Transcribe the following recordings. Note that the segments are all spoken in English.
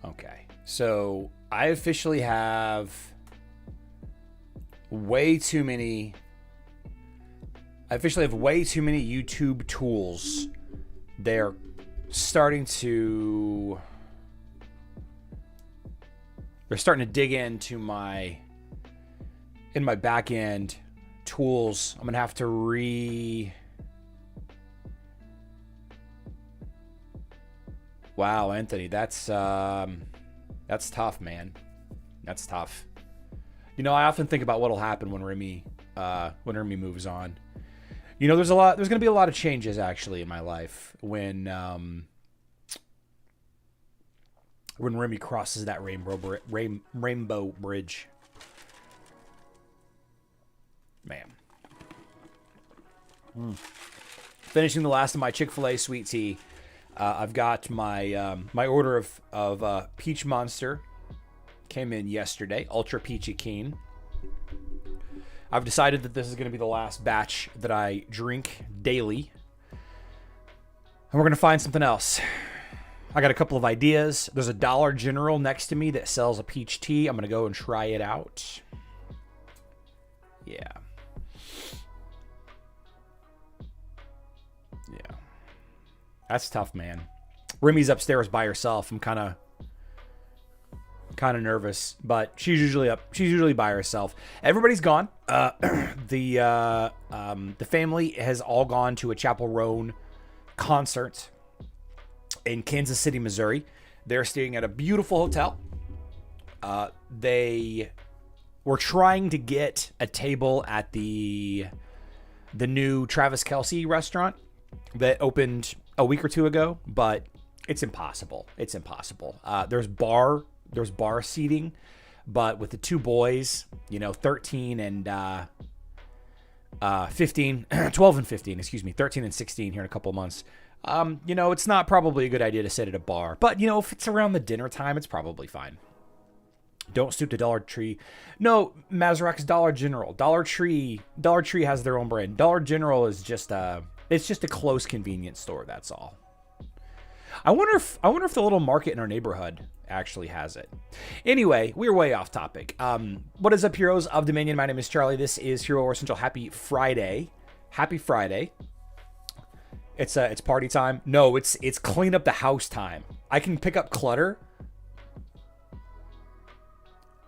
Okay, so I officially have way too many. I officially have way too many YouTube tools. They're starting to dig into my back end tools. I'm gonna have to Wow, Anthony, that's tough, man. That's tough. You know, I often think about what'll happen when Remy moves on. You know, there's going to be a lot of changes actually in my life when Remy crosses that rainbow bridge. Man. Finishing the last of my Chick-fil-A sweet tea. I've got my my order of Peach Monster came in yesterday, Ultra Peachy Keen. I've decided that this is going to be the last batch that I drink daily, and we're going to find something else. I got a couple of ideas. There's a Dollar General next to me that sells a peach tea. I'm going to go and try it out. Yeah. That's tough, man. Remy's upstairs by herself. I'm kind of nervous, but she's usually by herself. Everybody's gone. The family has all gone to a Chapel Roan concert in Kansas City, Missouri. They're staying at a beautiful hotel. They were trying to get a table at the new Travis Kelce restaurant that opened a week or two ago, but it's impossible. It's impossible. There's bar seating, but with the two boys, 13 and 15, 12 and 15, excuse me, 13 and 16 here in a couple months. You know, it's not probably a good idea to sit at a bar, but you know, if it's around the dinner time, it's probably fine. Don't stoop to Dollar Tree. No, Mazarek's Dollar General. Dollar Tree has their own brand. Dollar General is just it's just a close convenience store. That's all. I wonder if the little market in our neighborhood actually has it. Anyway, we're way off topic. What is up, heroes of Dominion? My name is Charlie. This is Hero War Central. Happy Friday. Happy Friday. It's party time. No, it's clean up the house time. I can pick up clutter.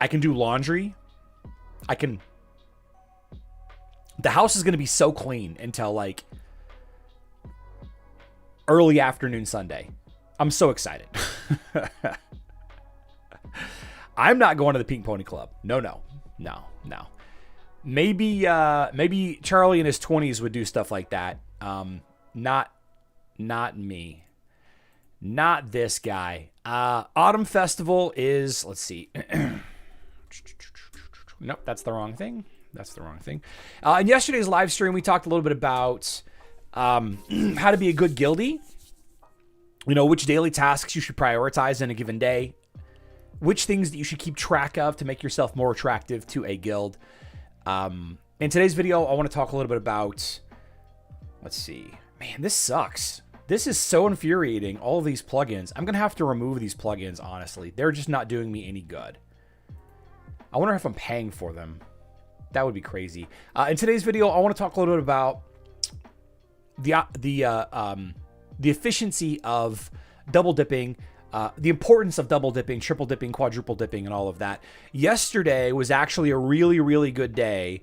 I can do laundry. The house is going to be so clean until like early afternoon Sunday. I'm so excited. I'm not going to the Pink Pony Club. No. Maybe Charlie in his 20s would do stuff like that. Not me. Not this guy. Autumn Festival is, let's see. Nope, that's the wrong thing. In yesterday's live stream, we talked a little bit about how to be a good guildie. You know, which daily tasks you should prioritize in a given day. Which things that you should keep track of to make yourself more attractive to a guild. In today's video, I want to talk a little bit about... Let's see. Man, this sucks. This is so infuriating, all of these plugins. I'm going to have to remove these plugins, honestly. They're just not doing me any good. I wonder if I'm paying for them. That would be crazy. In today's video, I want to talk a little bit about the efficiency of double dipping, the importance of double dipping, triple dipping, quadruple dipping, and all of that. Yesterday was actually a really, really good day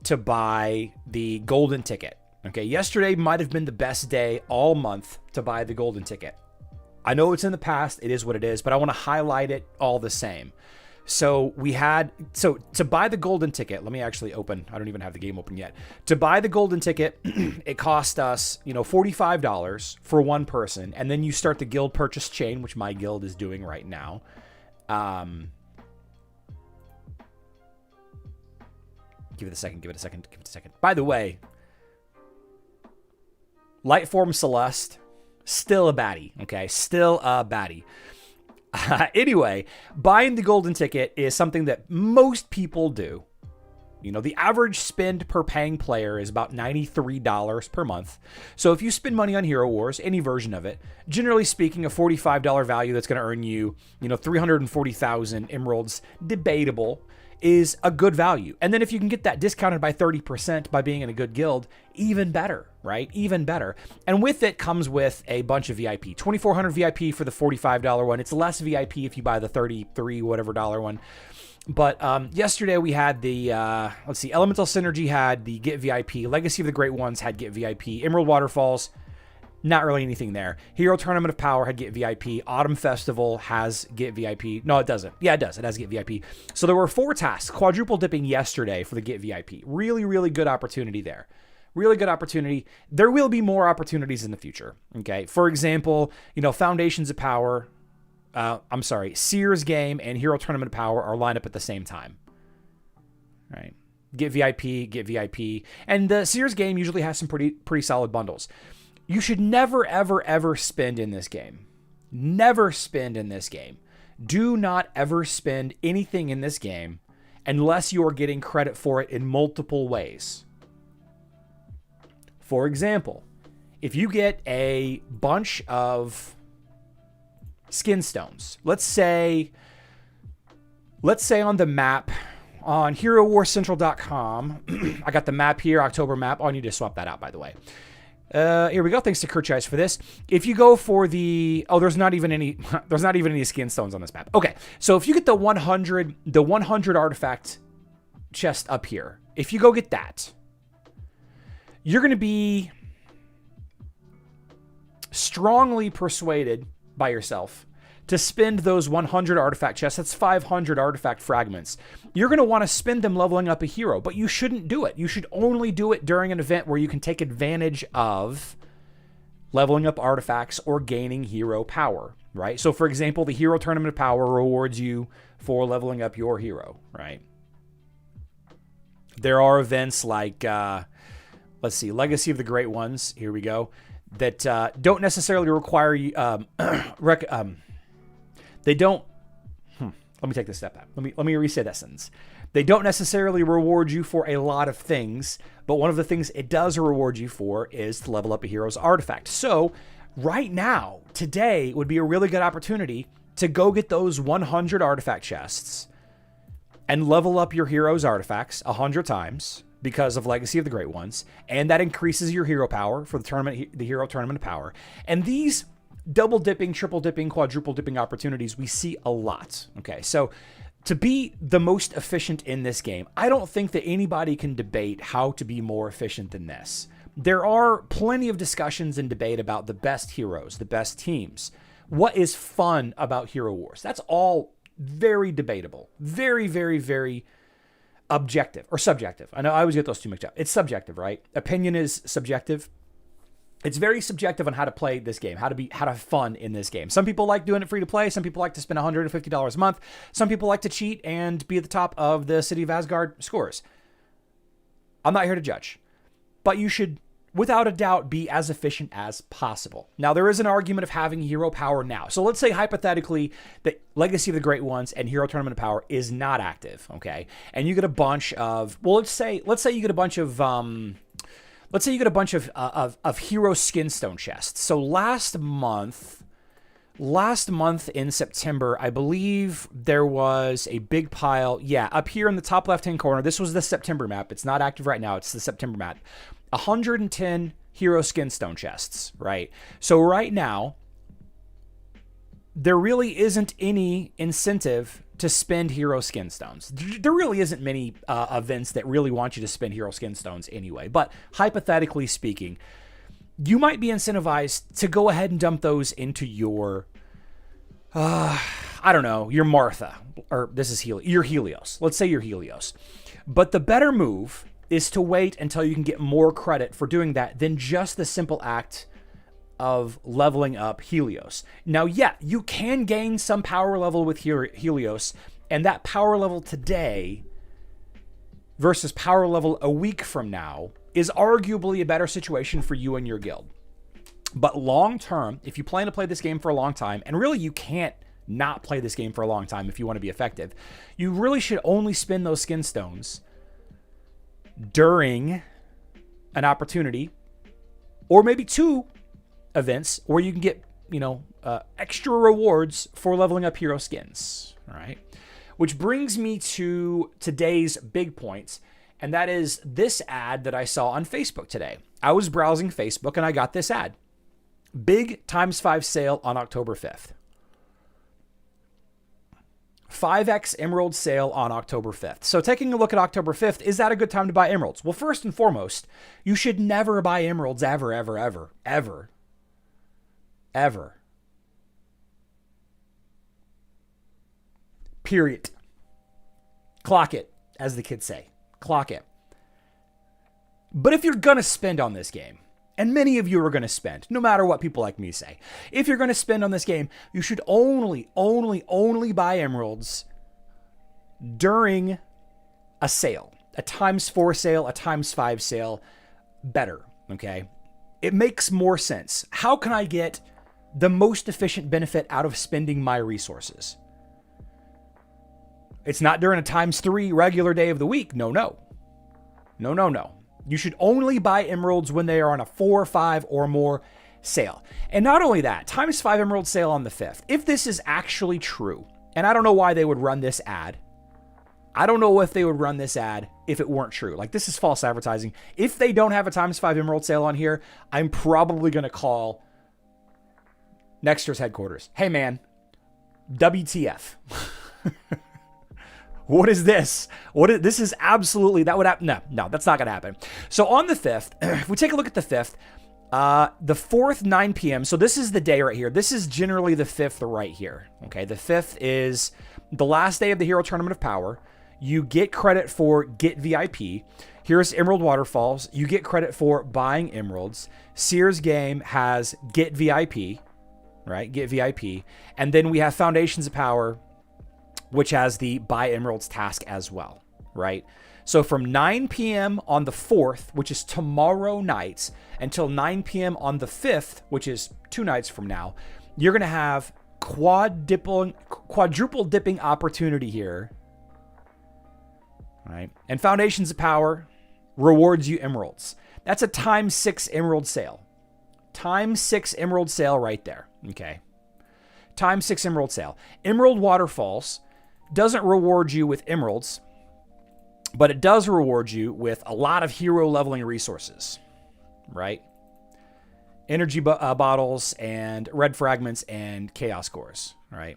to buy the golden ticket. Okay, yesterday might have been the best day all month to buy the golden ticket. I know it's in the past, it is what it is, but I want to highlight it all the same. So to buy the golden ticket, let me actually open, I don't even have the game open yet. To buy the golden ticket, it cost us, $45 for one person. And then you start the guild purchase chain, which my guild is doing right now. Give it a second. By the way, Lightform Celeste, still a baddie, okay? Still a baddie. Anyway, buying the golden ticket is something that most people do. You know, the average spend per paying player is about $93 per month. So if you spend money on Hero Wars, any version of it, generally speaking, a $45 value that's going to earn you, 340,000 emeralds, debatable, is a good value. And then if you can get that discounted by 30% by being in a good guild, even better, right? Even better. And with it comes with a bunch of VIP. 2,400 VIP for the $45 one. It's less VIP if you buy the 33 whatever dollar one. But yesterday we had the, Elemental Synergy had the Get VIP. Legacy of the Great Ones had Get VIP. Emerald Waterfalls, not really anything there. Hero Tournament of Power had Get VIP. Autumn Festival has Get VIP. No, it doesn't. Yeah, it does. It has Get VIP. So there were 4 tasks. Quadruple dipping yesterday for the Get VIP. Really, really good opportunity there. Really good opportunity. There will be more opportunities in the future. Okay. For example, Foundations of Power. Sears Game and Hero Tournament of Power are lined up at the same time. Right. Get VIP. And the Sears Game usually has some pretty solid bundles. You should never, ever, ever spend in this game. Never spend in this game. Do not ever spend anything in this game unless you are getting credit for it in multiple ways. For example, if you get a bunch of skin stones, let's say on the map on HeroWarsCentral.com, I got the map here, October map. Oh, I need to swap that out, by the way. Here we go. Thanks to Kerchice for this. If you go for there's not even any skin stones on this map. Okay. So if you get the 100 artifact chest up here, if you go get that, you're going to be strongly persuaded by yourself to spend those 100 artifact chests. That's 500 artifact fragments. You're going to want to spend them leveling up a hero, but you shouldn't do it. You should only do it during an event where you can take advantage of leveling up artifacts or gaining hero power, right? So for example, the Hero Tournament of Power rewards you for leveling up your hero, right? There are events like, let's see, Legacy of the Great Ones. Here we go. That don't necessarily require you. They don't. Let me take this step back. Let me reset that sentence. They don't necessarily reward you for a lot of things, but one of the things it does reward you for is to level up a hero's artifact. So right now, today would be a really good opportunity to go get those 100 artifact chests and level up your hero's artifacts 100 times because of Legacy of the Great Ones, and that increases your hero power for the tournament, the hero tournament power. And these double dipping, triple dipping, quadruple dipping opportunities we see a lot. Okay, so to be the most efficient in this game, I don't think that anybody can debate how to be more efficient than this. There are plenty of discussions and debate about the best heroes, the best teams. What is fun about Hero Wars? That's all very debatable. Very, very, very objective or subjective. I know I always get those two mixed up. It's subjective, right? Opinion is subjective. It's very subjective on how to play this game, how to have fun in this game. Some people like doing it free to play. Some people like to spend $150 a month. Some people like to cheat and be at the top of the City of Asgard scores. I'm not here to judge, but you should, without a doubt, be as efficient as possible. Now, there is an argument of having hero power now. So let's say hypothetically that Legacy of the Great Ones and Hero Tournament of Power is not active, okay? And you get a bunch of, well, let's say you get a bunch of, let's say you get a bunch of hero skinstone chests. So last month in September, I believe there was a big pile. Yeah, up here in the top left-hand corner, this was the September map. It's not active right now. It's the September map. 110 hero skinstone chests, right? So right now, there really isn't any incentive to spend hero skin stones. There really isn't many events that really want you to spend hero skin stones anyway. But hypothetically speaking, you might be incentivized to go ahead and dump those into your, I don't know, your Martha, or this is your Helios. Let's say your Helios. But the better move is to wait until you can get more credit for doing that than just the simple act of leveling up Helios. Now, yeah, you can gain some power level with Helios, and that power level today versus power level a week from now is arguably a better situation for you and your guild. But long term, if you plan to play this game for a long time, and really you can't not play this game for a long time if you want to be effective, you really should only spend those skin stones during an opportunity, or maybe two events where you can get, extra rewards for leveling up hero skins. All right. Which brings me to today's big points, and that is this ad that I saw on Facebook today. I was browsing Facebook and I got this ad. Big ×5 sale on October 5th. 5x emerald sale on October 5th. So taking a look at October 5th, is that a good time to buy emeralds? Well, first and foremost, you should never buy emeralds ever, ever, ever, ever, ever. Period. Clock it, as the kids say. Clock it. But if you're going to spend on this game, and many of you are going to spend, no matter what people like me say, if you're going to spend on this game, you should only buy emeralds during a sale. A ×4 sale, a ×5 sale. Better, okay? It makes more sense. How can I get the most efficient benefit out of spending my resources? It's not during a ×3 regular day of the week. No. You should only buy emeralds when they are on a 4, 5, or more sale. And not only that, ×5 emerald sale on the 5th. If this is actually true, and I don't know why they would run this ad. I don't know if they would run this ad if it weren't true. Like, this is false advertising. If they don't have a ×5 emerald sale on here, I'm probably going to call Nexter's headquarters. Hey, man, WTF? What is this? This is absolutely, that would happen. No, that's not going to happen. So on the 5th, if we take a look at the 5th, the 4th, 9 p.m. So this is the day right here. This is generally the 5th right here. Okay, the 5th is the last day of the Hero Tournament of Power. You get credit for Get VIP. Here's Emerald Waterfalls. You get credit for buying emeralds. Sears Game has Get VIP, right? Get VIP. And then we have Foundations of Power, which has the buy emeralds task as well, right? So from 9 p.m. on the 4th, which is tomorrow night, until 9 p.m. on the 5th, which is 2 nights from now, you're going to have quadruple dipping opportunity here. Right? And Foundations of Power rewards you emeralds. That's a times 6 emerald sale. Times 6 emerald sale right there. Okay. Times 6 emerald sale. Emerald Waterfalls doesn't reward you with emeralds, but it does reward you with a lot of hero leveling resources, right? Energy bottles and red fragments and chaos cores, right?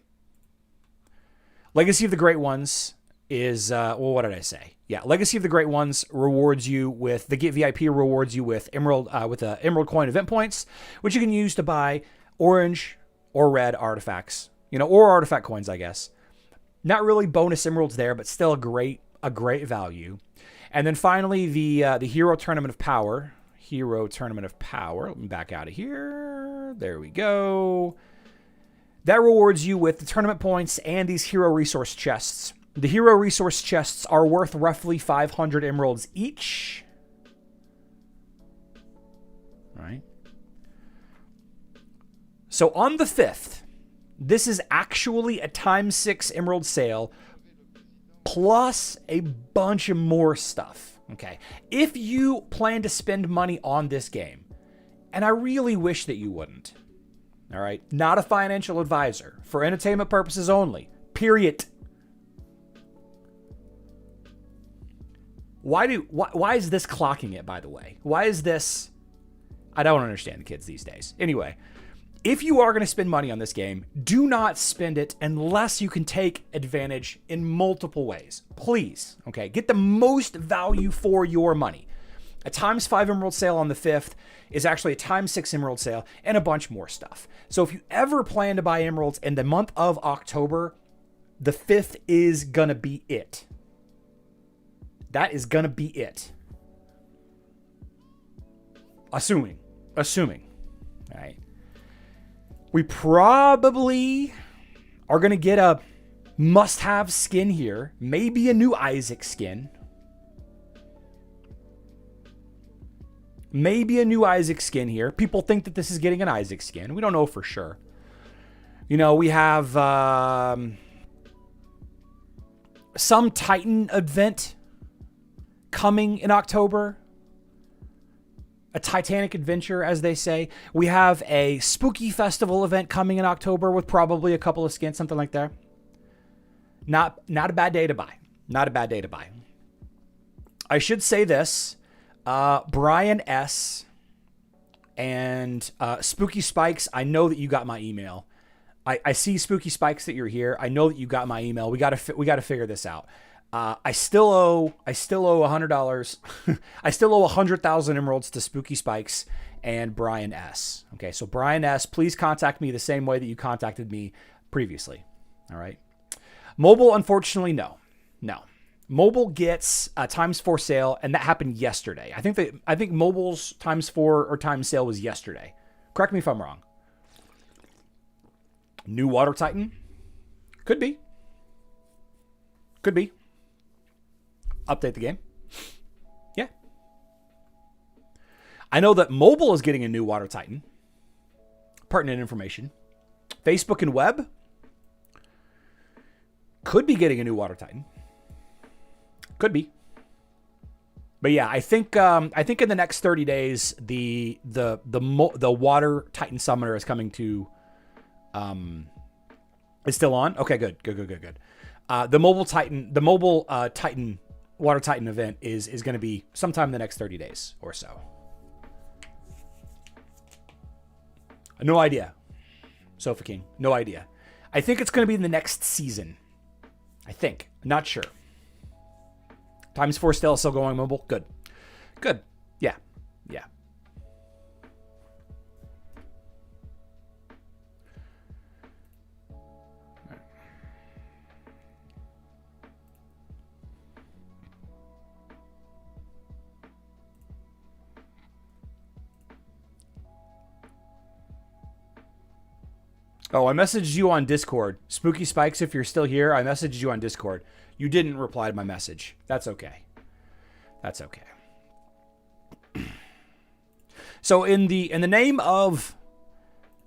Legacy of the Great Ones is, what did I say? Yeah, Legacy of the Great Ones rewards you with, the Get VIP rewards you with emerald, emerald coin event points, which you can use to buy orange or red artifacts, or artifact coins, I guess. Not really bonus emeralds there, but still a great value. And then finally, the Hero Tournament of Power. Hero Tournament of Power. Let me back out of here. There we go. That rewards you with the tournament points and these hero resource chests. The hero resource chests are worth roughly 500 emeralds each. Right. So on the 5th, this is actually a times 6 emerald sale plus a bunch of more stuff. Okay. If you plan to spend money on this game, and I really wish that you wouldn't, all right, not a financial advisor, for entertainment purposes only, period. Why is this clocking it, by the way? Why is this? I don't understand the kids these days. Anyway, if you are going to spend money on this game, do not spend it unless you can take advantage in multiple ways. Please, okay? Get the most value for your money. A times 5 emerald sale on the 5th is actually a times 6 emerald sale and a bunch more stuff. So if you ever plan to buy emeralds in the month of October, the 5th is going to be it. That is going to be it. Assuming. All right. We probably are going to get a must-have skin here. Maybe a new Isaac skin. Maybe a new Isaac skin here. People think that this is getting an Isaac skin. We don't know for sure. We have some Titan event coming in October. A Titanic adventure, as they say. We have a spooky festival event coming in October with probably a couple of skins, something like that. Not a bad day to buy. Not a bad day to buy. I should say this. Brian S. and Spooky Spikes, I know that you got my email. I see Spooky Spikes that you're here. I know that you got my email. We got to figure this out. I still owe $100. I still owe 100,000 emeralds to Spooky Spikes and Brian S. Okay, so Brian S., please contact me the same way that you contacted me previously. All right. Mobile, unfortunately, no. Mobile gets a times 4 sale, and that happened yesterday. I think Mobile's times 4 or times sale was yesterday. Correct me if I'm wrong. New Water Titan? Could be. Update the game. Yeah. I know that mobile is getting a new Water Titan. Pertinent information. Facebook and web could be getting a new Water Titan. Could be. But yeah, I think in the next 30 days the Water Titan Summoner is coming to is still on. Okay, good. The mobile Titan Water Titan event is going to be sometime in the next 30 days or so. No idea. Sofa King, no idea. I think it's going to be in the next season. I think. Not sure. Times 4 still going mobile. Good. Yeah. Oh, I messaged you on Discord. Spooky Spikes, if you're still here, I messaged you on Discord. You didn't reply to my message. That's okay. That's okay. So in the name of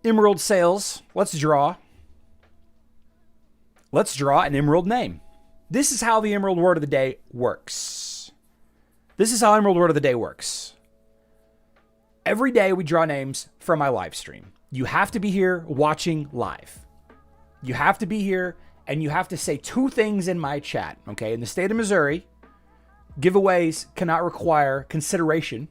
Emerald sales, let's draw an Emerald name. This is how the Emerald Word of the Day works. Every day we draw names for my live stream. You have to be here watching live. You have to be here and you have to say two things in my chat, okay? In the state of Missouri, giveaways cannot require consideration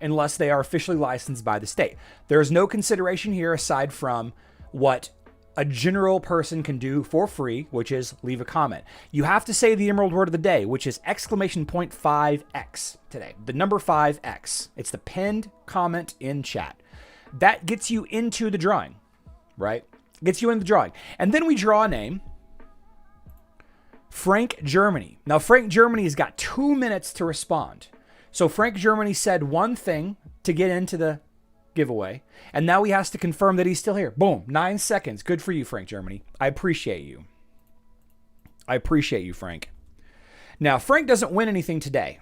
unless they are officially licensed by the state. There is no consideration here aside from what a general person can do for free, which is leave a comment. You have to say the Emerald Word of the Day, which is exclamation point 5x today. The number 5x. It's the pinned comment in chat. That gets you into the drawing, right? Gets you in the drawing. And then we draw a name. Frank Germany. Now, Frank Germany has got 2 minutes to respond. So Frank Germany said one thing to get into the giveaway, and now he has to confirm that he's still here. Boom, 9 seconds. Good for you, Frank Germany. I appreciate you. Frank. Now, Frank doesn't win anything today.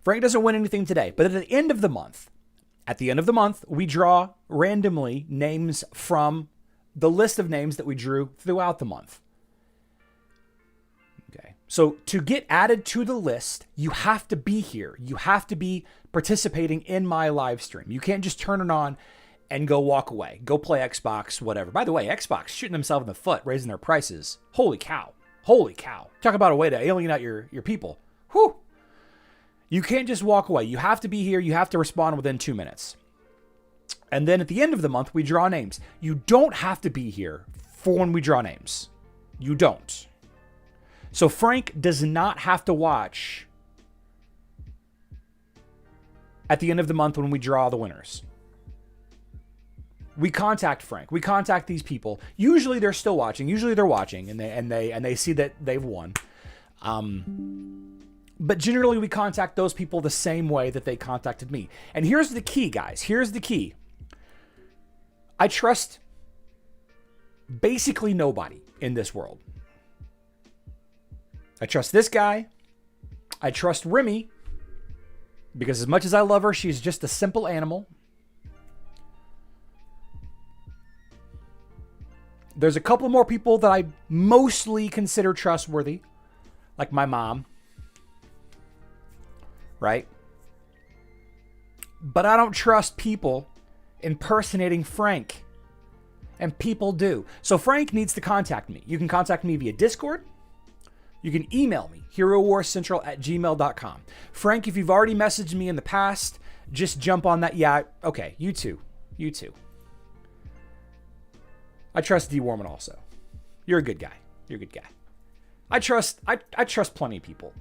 But at the end of the month, we draw randomly names from the list of names that we drew throughout the month. Okay. So to get added to the list, you have to be here. You have to be participating in my live stream. You can't just turn it on and go walk away. Go play Xbox, whatever. By the way, Xbox shooting themselves in the foot, raising their prices. Holy cow. Talk about a way to alienate your people. Whew. You can't just walk away. You have to be here. You have to respond within 2 minutes. And then at the end of the month, we draw names. You don't have to be here for when we draw names. You don't. So Frank does not have to watch at the end of the month when we draw the winners. We contact Frank. We contact these people. Usually they're still watching. Usually they're watching and they see that they've won. But generally we contact those people the same way that they contacted me. And here's the key, guys. Here's the key. I trust basically nobody in this world. I trust this guy. I trust Remy because as much as I love her, she's just a simple animal. There's a couple more people that I mostly consider trustworthy, like my mom. Right? But I don't trust people impersonating Frank. And people do. So Frank needs to contact me. You can contact me via Discord. You can email me, herowarcentral@gmail.com. Frank, if you've already messaged me in the past, just jump on that. Yeah, okay, you too. I trust D. Warman also. You're a good guy. I trust plenty of people.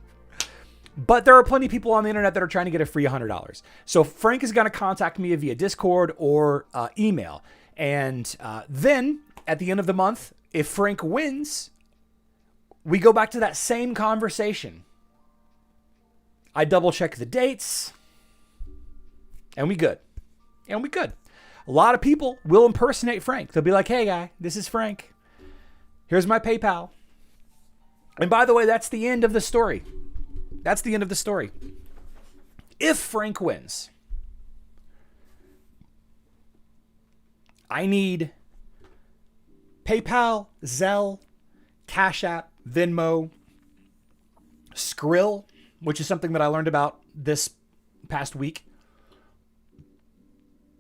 But there are plenty of people on the internet that are trying to get a free $100. So Frank is going to contact me via Discord or email. And then at the end of the month, if Frank wins, we go back to that same conversation. I double check the dates and we good. A lot of people will impersonate Frank. They'll be like, hey guy, this is Frank. Here's my PayPal. And by the way, that's the end of the story. If Frank wins, I need PayPal, Zelle, Cash App, Venmo, Skrill, which is something that I learned about this past week.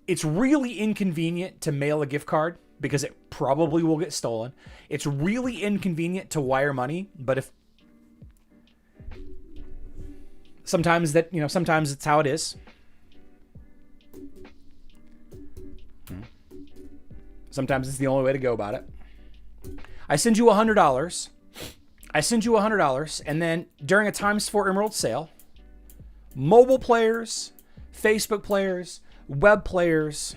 It's really inconvenient to mail a gift card because it probably will get stolen. It's really inconvenient to wire money, but if sometimes it's how it is. Sometimes it's the only way to go about it. I send you $100. And then during a times 4 Emerald sale, mobile players, Facebook players, web players,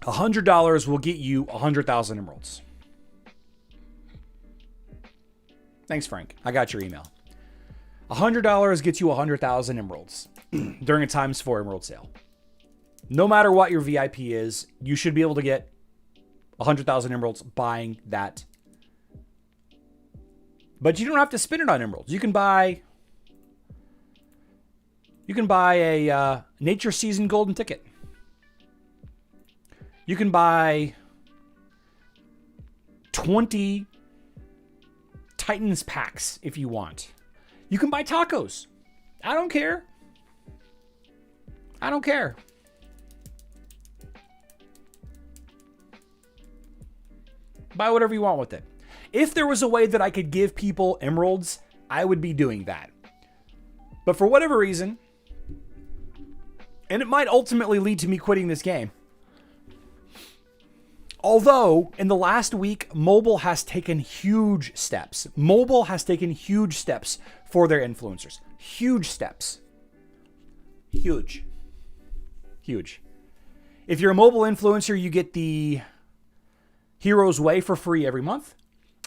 $100 will get you 100,000 emeralds. Thanks, Frank. I got your email. $100 gets you 100,000 emeralds during a ×4 emerald sale. No matter what your VIP is, you should be able to get 100,000 emeralds buying that. But you don't have to spend it on emeralds. You can buy a Nature Season golden ticket. You can buy 20 Titans packs if you want. You can buy tacos. I don't care. I don't care. Buy whatever you want with it. If there was a way that I could give people emeralds, I would be doing that. But for whatever reason, and it might ultimately lead to me quitting this game. Although, in the last week, mobile has taken huge steps. Mobile has taken huge steps for their influencers. Huge steps. Huge. Huge. If you're a mobile influencer, you get the Hero's Way for free every month.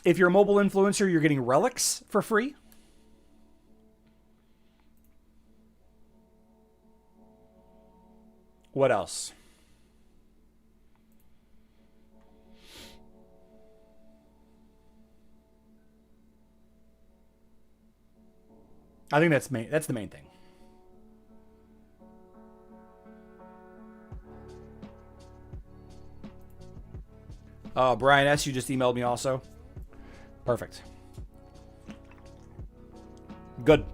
If you're a mobile influencer, you're getting relics for free. What else? I think that's the main thing. Brian S., you just emailed me also. Perfect. Good.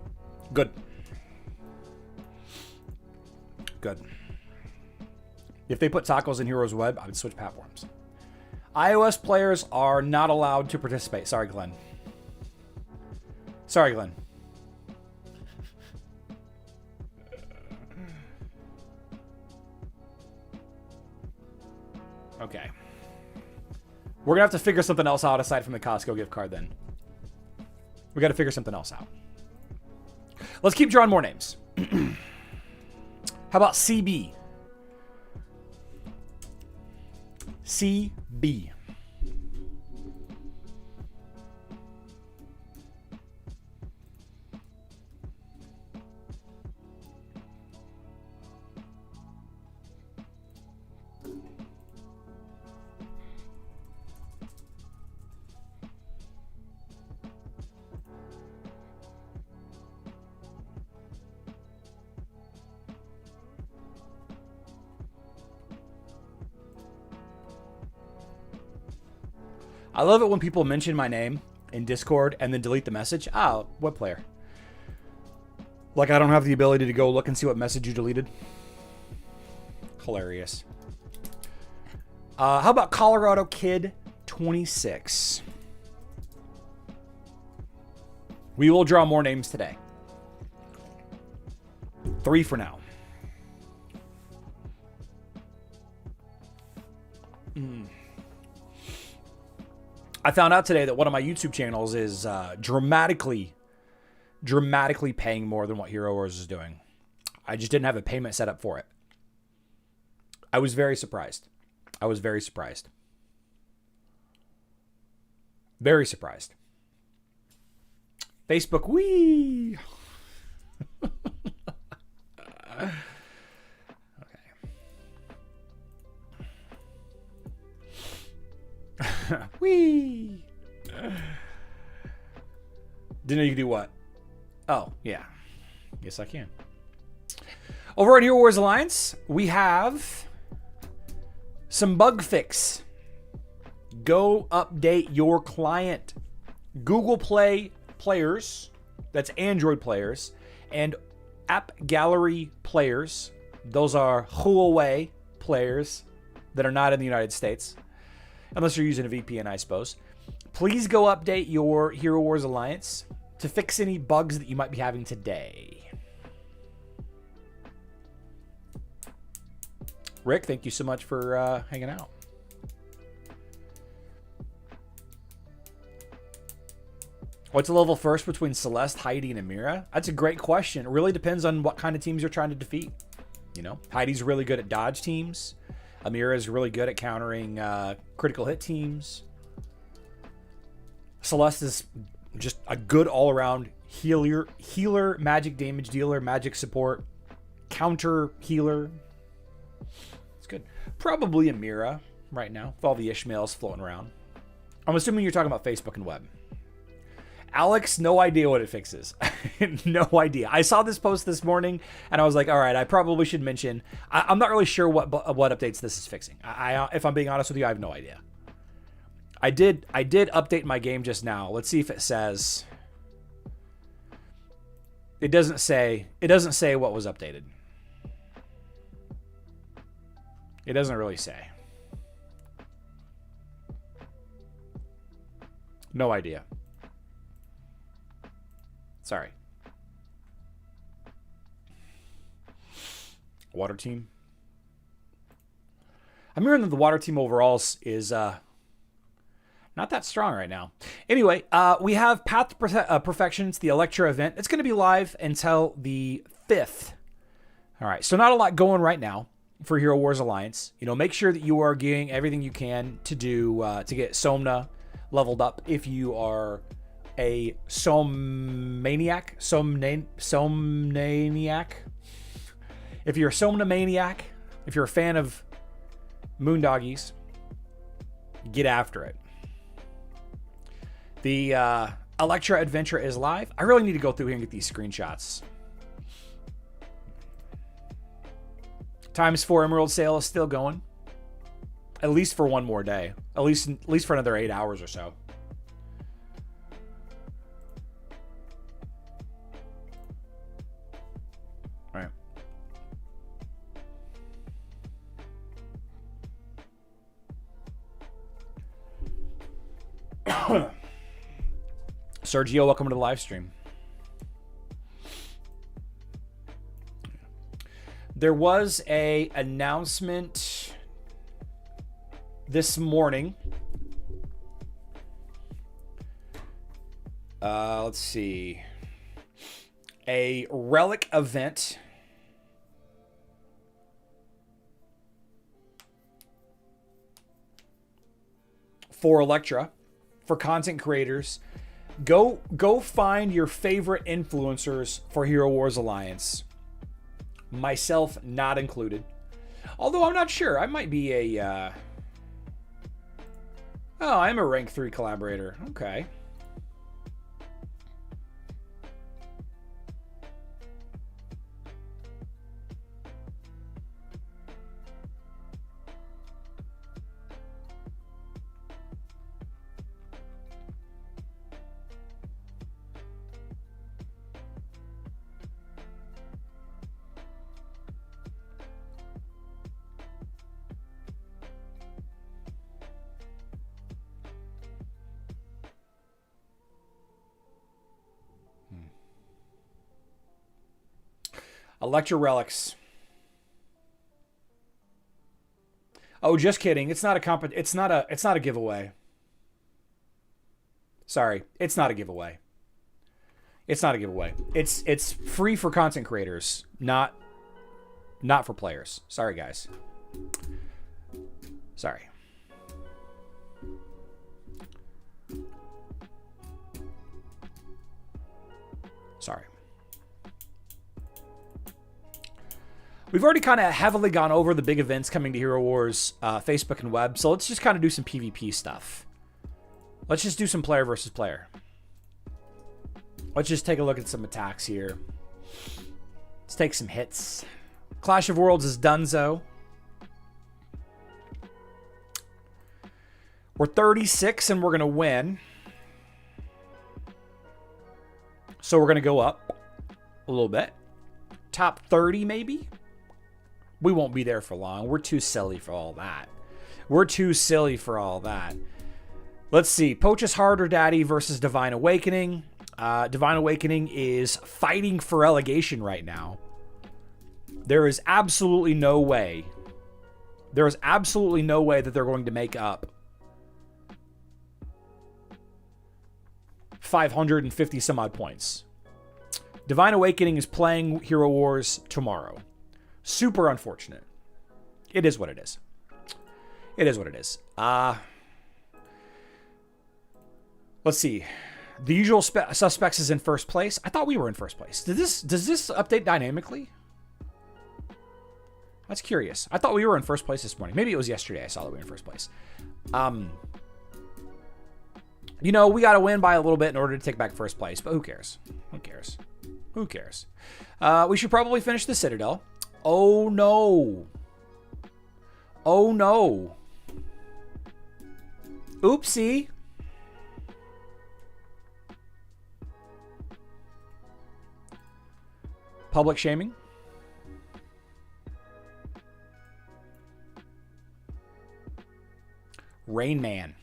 Good. Good. If they put tacos in Heroes Web, I would switch platforms. iOS players are not allowed to participate. Sorry, Glenn. Sorry, Glenn. Okay. We're going to have to figure something else out aside from the Costco gift card then. We got to figure something else out. Let's keep drawing more names. How about CB? CB. I love it when people mention my name in Discord and then delete the message. Oh, what player? Like I don't have the ability to go look and see what message you deleted. Hilarious. How about Colorado Kid 26? We will draw more names today. 3 for now. I found out today that one of my YouTube channels is dramatically paying more than what Hero Wars is doing. I just didn't have a payment set up for it. I was very surprised. I was very surprised. Very surprised. Facebook, wee. Wee. Didn't know you could do what? Oh, yeah. Yes, I can. Over at Hero Wars Alliance, we have some bug fix. Go update your client. Google Play players, that's Android players, and App Gallery players, those are Huawei players that are not in the United States. Unless you're using a VPN, I suppose. Please go update your Hero Wars Alliance to fix any bugs that you might be having today. Rick, thank you so much for hanging out. What's the level first between Celeste, Heidi, and Amira? That's a great question. It really depends on what kind of teams you're trying to defeat. You know, Heidi's really good at dodge teams. Amira is really good at countering critical hit teams. Celeste is Just a good all-around healer, magic damage dealer, magic support, counter healer. It's good. Probably a Mira right now with all the Ishmaels floating around. I'm assuming you're talking about Facebook and web. Alex, no idea what it fixes. No idea. I saw this post this morning and I was like, all right, I probably should mention. I'm not really sure what updates this is fixing. If I'm being honest with you, I have no idea. I did update my game just now. Let's see if it says. It doesn't say what was updated. It doesn't really say. No idea. Sorry. Water team. I'm hearing that the water team overalls is not that strong right now. Anyway, we have Path to Perfection. It's the Electra event. It's going to be live until the 5th. All right, so not a lot going right now for Hero Wars Alliance. You know, make sure that you are doing everything you can to do to get Somna leveled up if you are a Somnaniac. If you're a Somnamaniac, if you're a fan of Moondoggies, get after it. The Electra Adventure is live. I really need to go through here and get these screenshots. ×4 Emerald sale is still going. At least for one more day. At least for another 8 hours or so. All right. Sergio, welcome to the live stream. There was a announcement this morning. Let's see. A relic event for Electra, for content creators. Go find your favorite influencers for Hero Wars Alliance. Myself not included. Although I'm not sure. I might be a... Oh, I'm a rank 3 collaborator. Okay. Electra Relics. Oh, just kidding. It's not a giveaway. Sorry, it's not a giveaway. It's not a giveaway. It's free for content creators, not for players. Sorry, guys. Sorry. Sorry. We've already kind of heavily gone over the big events coming to Hero Wars, Facebook and web, so let's just kind of do some PvP stuff. Let's just do some player versus player. Let's just take a look at some attacks here. Let's take some hits. Clash of Worlds is donezo. We're 36 and we're going to win. So we're going to go up a little bit. Top 30 maybe? We won't be there for long. We're too silly for all that. We're too silly for all that. Let's see. Poach's Harder Daddy versus Divine Awakening. Divine Awakening is fighting for relegation right now. There is absolutely no way. There is absolutely no way that they're going to make up 550 some odd points. Divine Awakening is playing Hero Wars tomorrow. Super unfortunate. It is what it is. It is what it is. Let's see. The usual suspects is in first place. I thought we were in first place. Does this update dynamically? That's curious. I thought we were in first place this morning. Maybe it was yesterday I saw that we were in first place. You know, we got to win by a little bit in order to take back first place, but who cares? Who cares? Who cares? We should probably finish the Citadel. Oh, no. Oh, no. Oopsie. Public shaming. Rain Man.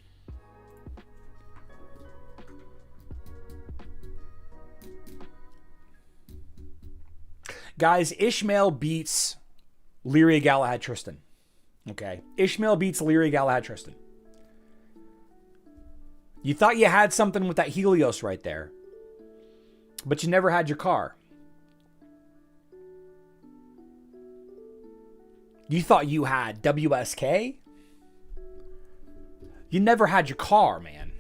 Guys, Ishmael beats Lyria Galahad Tristan. Okay. Ishmael beats Lyria Galahad Tristan. You thought you had something with that Helios right there, but you never had your car. You thought you had WSK? You never had your car, man.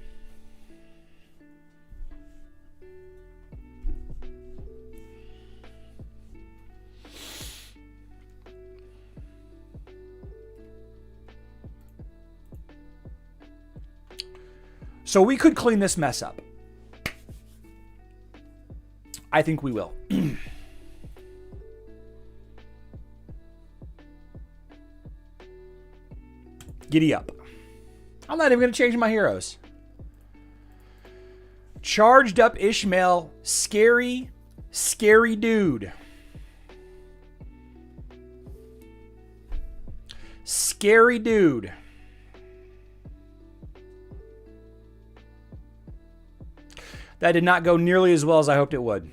So we could clean this mess up. I think we will. Giddy up. I'm not even going to change my heroes. Charged up Ishmael. Scary, scary dude. Scary dude. That did not go nearly as well as I hoped it would.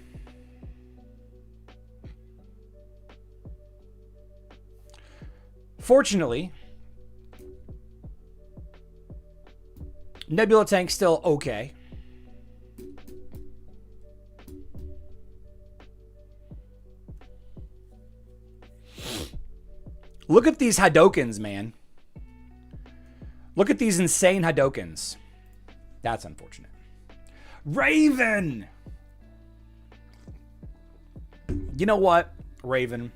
Fortunately, Nebula Tank's still okay. Look at these Hadokens, man. Look at these insane Hadokens. That's unfortunate. Raven! You know what, Raven?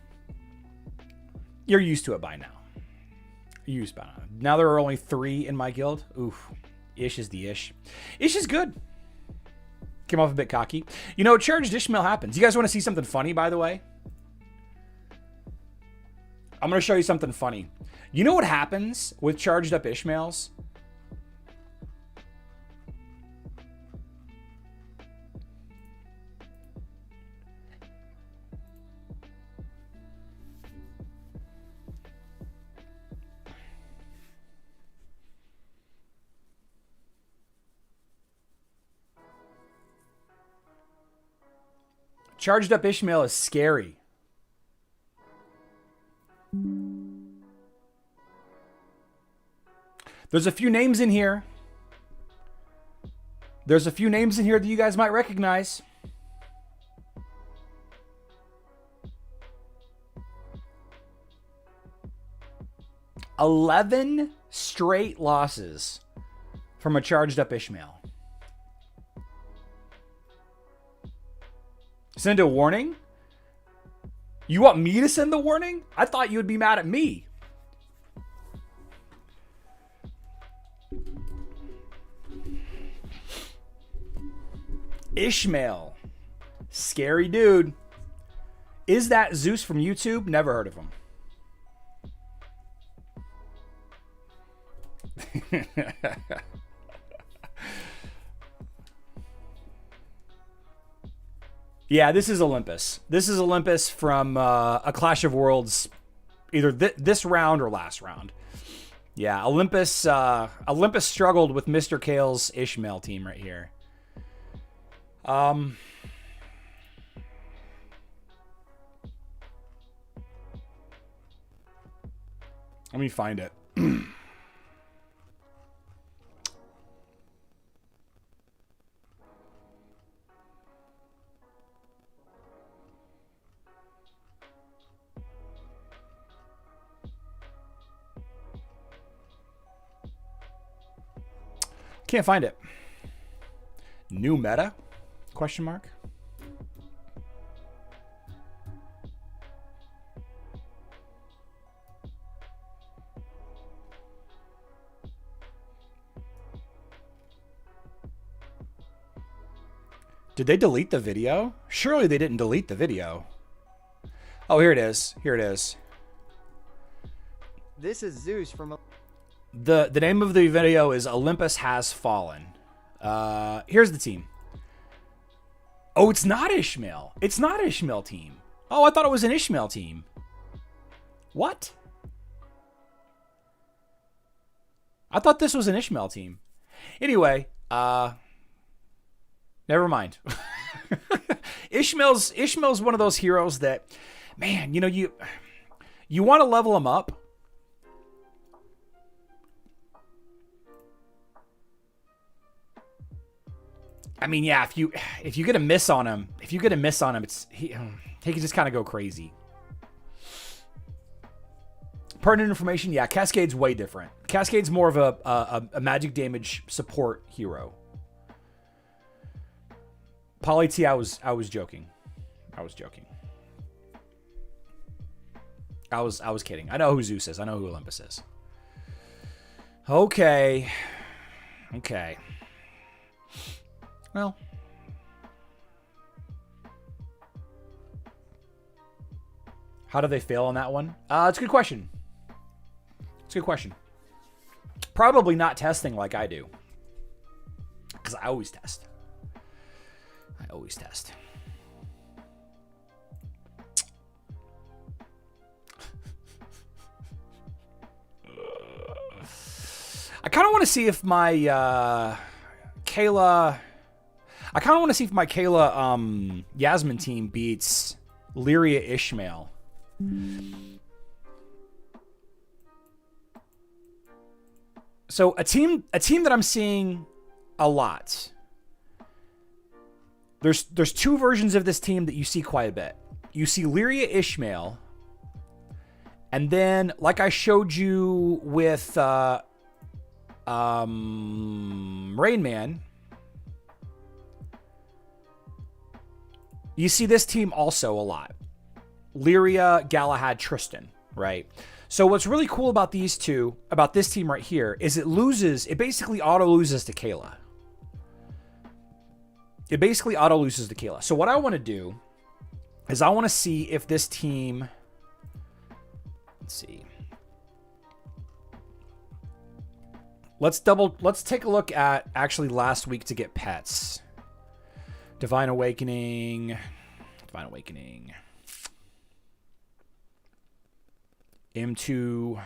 You're used to it by now. You're used by now. Now there are only 3 in my guild. Oof. Ish is the ish. Ish is good. Came off a bit cocky. You know, charged Ishmael happens. You guys want to see something funny, by the way? I'm going to show you something funny. You know what happens with charged up Ishmaels? Charged up Ishmael is scary. There's a few names in here. There's a few names in here that you guys might recognize. "11 straight losses from a charged up Ishmael. Send a warning? You want me to send the warning? I thought you would be mad at me. Ishmael. Scary dude. Is that Zeus from YouTube? Never heard of him. Yeah, this is Olympus. This is Olympus from a Clash of Worlds, either this round or last round. Yeah, Olympus. Olympus struggled with Mr. Kale's Ishmael team right here. Let me find it. Can't find it. New meta? Question mark. Did they delete the video? Surely they didn't delete the video. Oh, here it is. Here it is. This is Zeus from... The name of the video is Olympus Has Fallen. Here's the team. Oh, it's not Ishmael. It's not Ishmael team. Oh, I thought it was an Ishmael team. What? I thought this was an Ishmael team. Anyway, never mind. Ishmael's one of those heroes that, man, you know, you want to level him up. I mean, yeah, if you get a miss on him, he can just kind of go crazy. Pertinent information, yeah, Cascade's way different. Cascade's more of a magic damage support hero. Poly T, I was joking. I was kidding. I know who Zeus is. I know who Olympus is. Okay. Well, how do they fail on that one? It's a good question. Probably not testing like I do, because I always test. I kind of want to see if my Kayla Yasmin team beats Lyria Ishmael. So a team that I'm seeing a lot. There's two versions of this team that you see quite a bit. You see Lyria Ishmael, and then like I showed you with Rain Man, you see this team also a lot. Lyria, Galahad, Tristan, right? So what's really cool about this team right here is it basically auto loses to Kayla. So what I want to do is I want to see if this team, let's see. Let's take a look at actually last week to get pets. Divine Awakening. M2.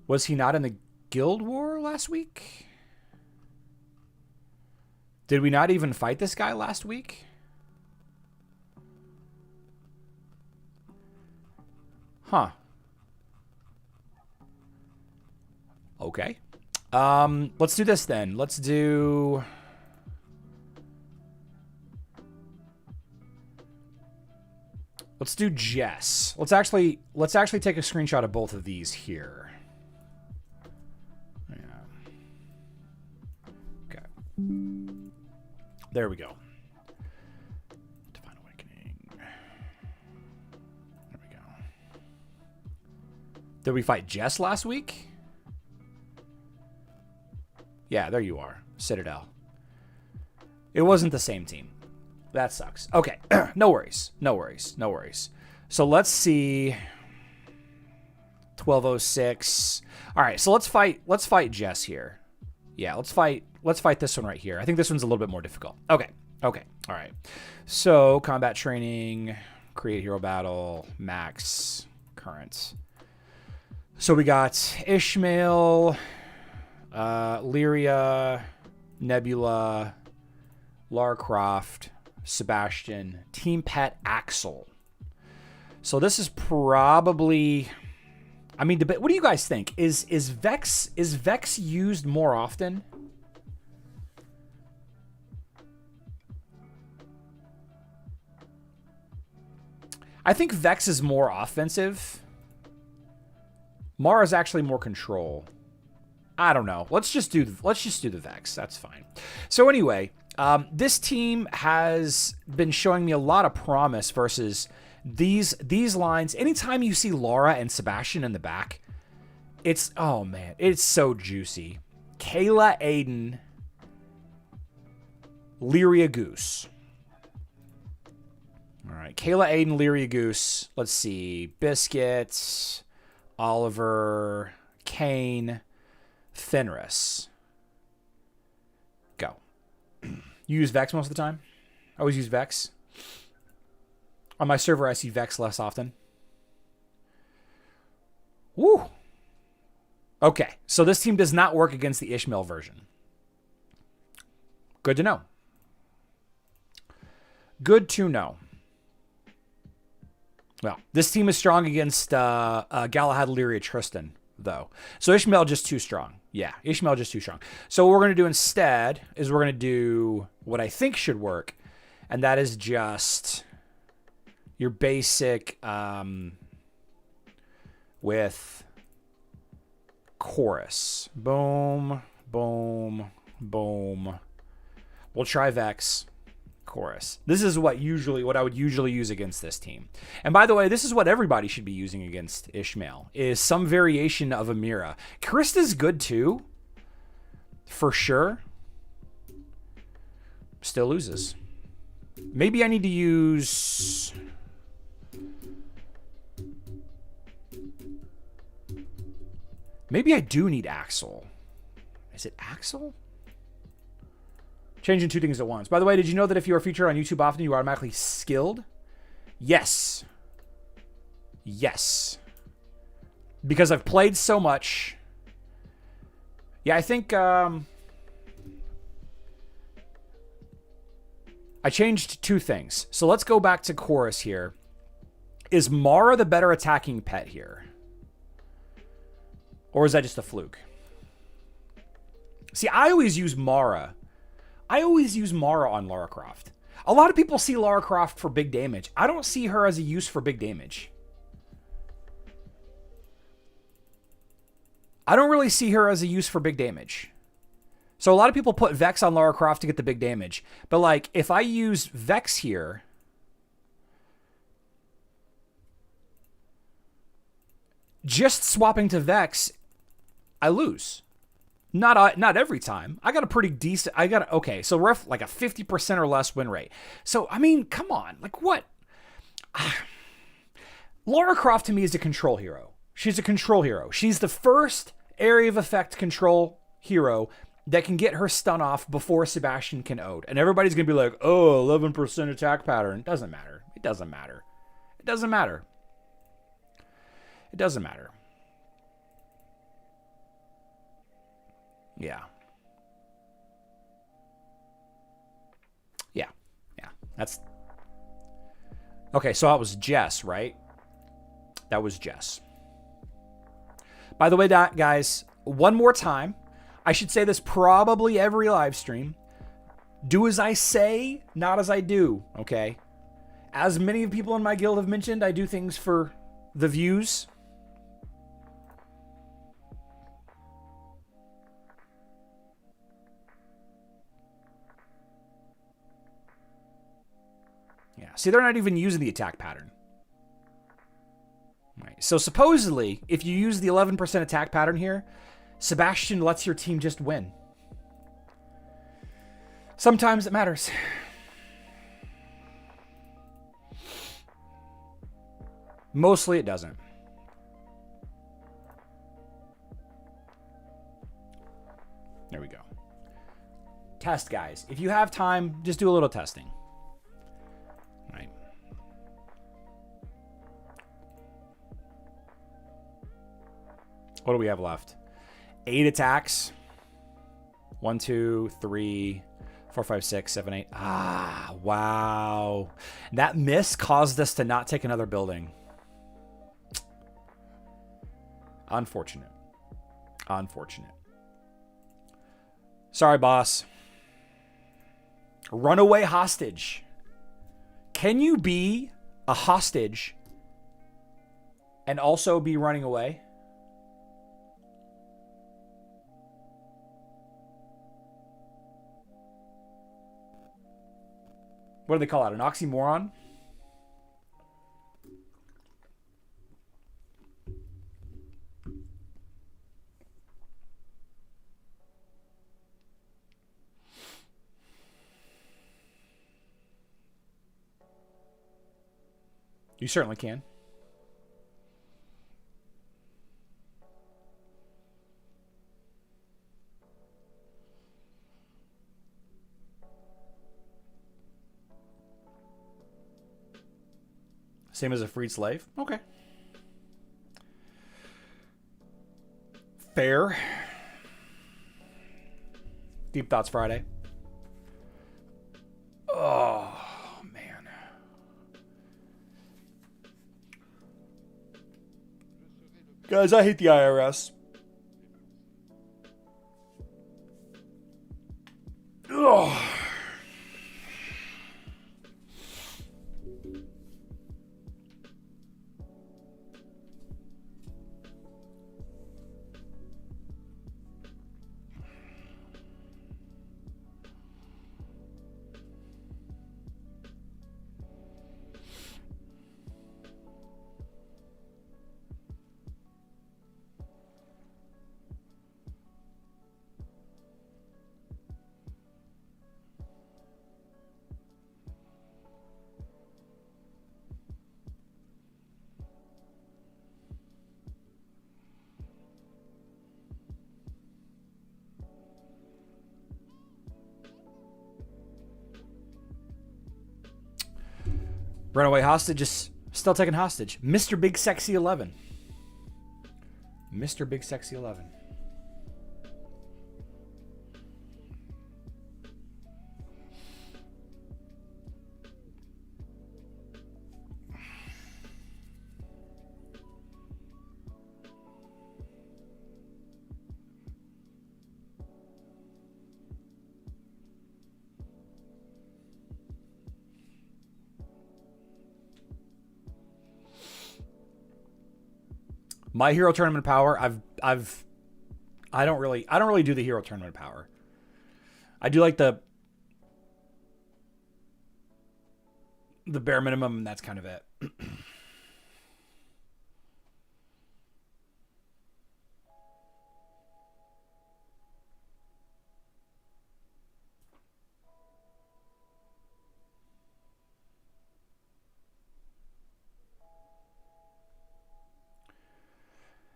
Was he not in the Guild War last week? Did we not even fight this guy last week? Huh. Okay. Let's do this then. Let's do Jess. Let's actually take a screenshot of both of these here. Yeah. Okay. There we go. Divine Awakening. There we go. Did we fight Jess last week? Yeah, there you are. Citadel. It wasn't the same team. That sucks. Okay. No worries. So let's see. 1206. All right, so let's fight Jess here. Yeah, let's fight this one right here. I think this one's a little bit more difficult. Okay. All right. So, combat training, create hero battle, max, current. So we got Ishmael, Lyria, Nebula, Lara Croft, Sebastian, Team Pet Axel. So this is probably, I mean, what do you guys think? Is Vex used more often? I think Vex is more offensive. Mara's actually more control. I don't know. Let's just do the Vex. That's fine. So anyway, this team has been showing me a lot of promise versus these lines. Anytime you see Laura and Sebastian in the back, it's, oh man, it's so juicy. Kayla, Aiden, Lyria, Goose. All right, Kayla, Aiden, Lyria, Goose. Let's see. Biscuit, Oliver, Kane, Fenris. Go. You use Vex most of the time? I always use Vex. On my server, I see Vex less often. Woo. Okay, so this team does not work against the Ishmael version. Good to know. Good to know. Well, this team is strong against Galahad, Lyria, Tristan, though. So Ishmael just too strong. Yeah, Ishmael just too strong. So what we're going to do instead is we're going to do what I think should work, and that is just your basic with chorus. Boom, boom, boom. We'll try Vex. Chorus. This is what I would usually use against this team. And by the way, this is what everybody should be using against Ishmael, is some variation of Amira. Karista's good too, for sure. Still loses. Maybe I need to use... Maybe I do need Axel. Is it Axel? Changing two things at once. By the way, did you know that if you are featured on YouTube often, you are automatically skilled? Yes. Yes. Because I've played so much. Yeah, I think I changed two things. So let's go back to chorus here. Is Mara the better attacking pet here? Or is that just a fluke? See, I always use Mara. I always use Mara on Lara Croft. A lot of people see Lara Croft for big damage. I don't see her as a use for big damage. I don't really see her as a use for big damage. So a lot of people put Vex on Lara Croft to get the big damage. But like, if I use Vex here, just swapping to Vex, I lose. Not every time. I got a pretty decent... Okay, so we're like a 50% or less win rate. So, I mean, come on. Like, what? Lara Croft, to me, is a control hero. She's a control hero. She's the first area of effect control hero that can get her stun off before Sebastian can ode. And everybody's going to be like, oh, 11% attack pattern. Doesn't matter. It doesn't matter. It doesn't matter. It doesn't matter. Yeah. Yeah. Yeah. That's... Okay, so that was Jess, right? That was Jess. By the way, guys, one more time. I should say this probably every live stream. Do as I say, not as I do, okay? As many people in my guild have mentioned, I do things for the views. Yeah, see, they're not even using the attack pattern. Right. So supposedly, if you use the 11% attack pattern here, Sebastian lets your team just win. Sometimes it matters. Mostly it doesn't. There we go. Test, guys. If you have time, just do a little testing. Right. What do we have left? 8 attacks. 1, 2, 3, 4, 5, 6, 7, 8. Ah, wow. That miss caused us to not take another building. Unfortunate. Unfortunate. Sorry, boss. Runaway hostage. Can you be a hostage and also be running away? What do they call it? An oxymoron? You certainly can. Same as a freed slave? Okay. Fair. Deep Thoughts Friday. Oh, man. Guys, I hate the IRS. Ugh. Runaway hostage is still taken hostage. Mr. Big Sexy 11. Mr. Big Sexy 11. My hero tournament power, I don't really do the hero tournament power. I do like the bare minimum, and that's kind of it.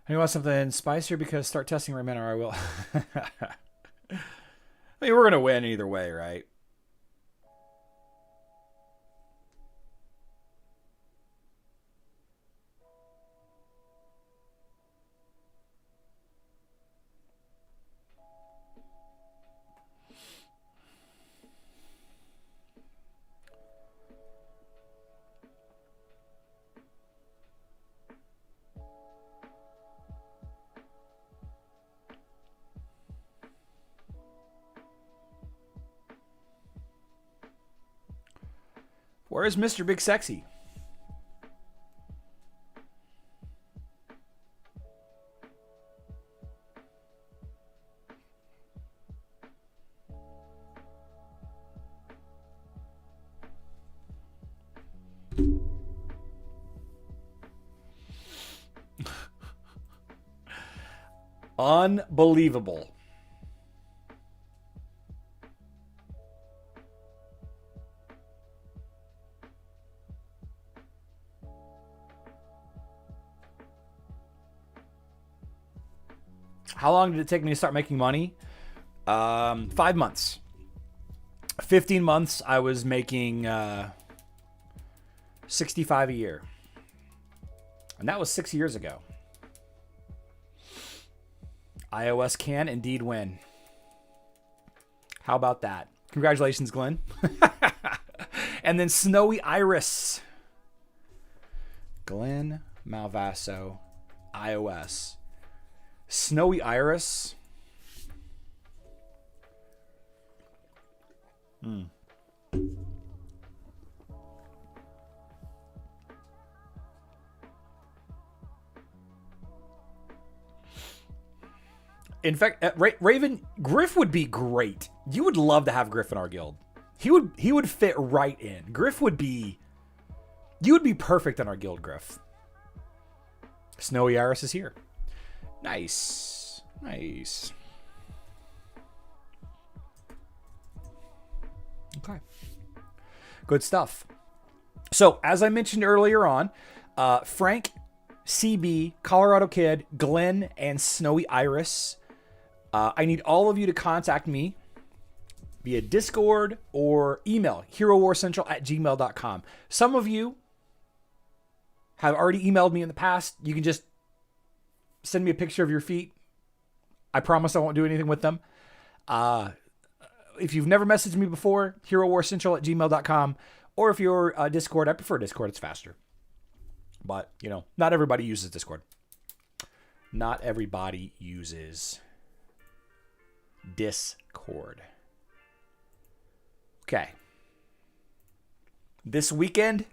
You want something spicier? Because start testing right now, or I will. I mean, we're going to win either way, right? Where is Mr. Big Sexy? Unbelievable. How long did it take me to start making money? 5 months. 15 months, I was making 65 a year. And that was 6 years ago. iOS can indeed win. How about that? Congratulations, Glenn. And then Snowy Iris. Glenn Malvasso, iOS. Snowy Iris. In fact, Raven, Griff would be great. You would love to have Griff in our guild. He would fit right in. Griff would be... You would be perfect in our guild, Griff. Snowy Iris is here. Nice. Nice. Okay. Good stuff. So, as I mentioned earlier on, Frank, CB, Colorado Kid, Glenn, and Snowy Iris, I need all of you to contact me via Discord or email, herowarcentral@gmail.com. Some of you have already emailed me in the past. You can just send me a picture of your feet. I promise I won't do anything with them. If you've never messaged me before, herowarcentral@gmail.com. Or if you're Discord, I prefer Discord. It's faster. But, you know, not everybody uses Discord. Not everybody uses Discord. Okay. This weekend,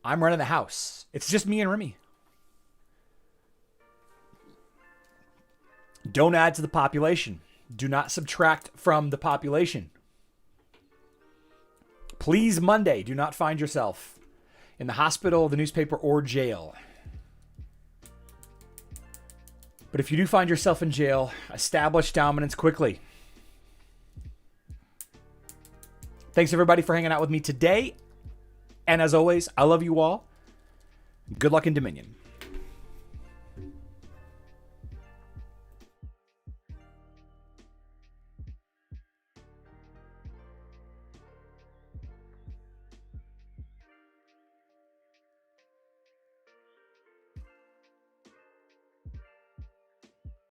I'm running the house. It's just me and Remy. Don't add to the population. Do not subtract from the population. Please, Monday, do not find yourself in the hospital, the newspaper, or jail. But if you do find yourself in jail, establish dominance quickly. Thanks, everybody, for hanging out with me today. And as always, I love you all. Good luck in Dominion.